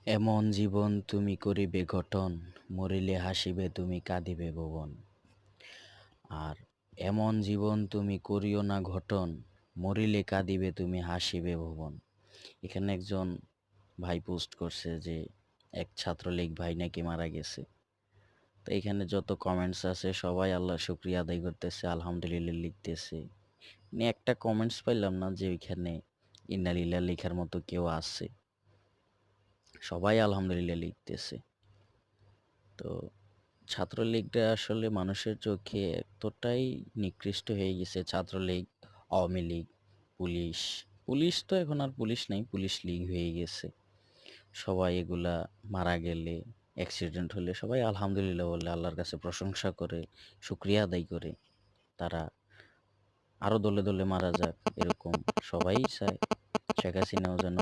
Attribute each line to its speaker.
Speaker 1: এমন জীবন তুমি করিবে গঠন, মরিলে হাসিবে তুমি কাঁদিবে ভুবন। আর এমন জীবন তুমি করিও না গঠন, মরিলে কাঁদিবে তুমি হাসিবে ভুবন। এখানে একজন ভাই পোস্ট করছে যে এক ছাত্রলীগ ভাই নাকি মারা গেছে। তো এখানে যত কমেন্টস আছে সবাই আল্লাহর শুকরিয়া আদায় করতেছে, আলহামদুলিল্লাহ লিখতেছে। একটা কমেন্টস পাইলাম না যে ওইখানে ইন্নালিল্লাহ লেখার মতো কেউ আছে। সবাই আলহামদুলিল্লাহ লিখতেছে। তো ছাত্রলীগটা আসলে মানুষের চোখে এতটাই নিকৃষ্ট হয়ে গেছে। ছাত্রলীগ, আওয়ামী লীগ, পুলিশ। পুলিশ তো এখন আর পুলিশ নাই, পুলিশ লীগ হয়ে গেছে। সবাই এগুলা মারা গেলে, অ্যাক্সিডেন্ট হলে সবাই আলহামদুলিল্লাহ বলে, আল্লাহর কাছে প্রশংসা করে, শুকরিয়া আদায় করে। তারা আরো দলে দলে মারা যাক, এরকম সবাই চায়। শেখ হাসিনাও যেন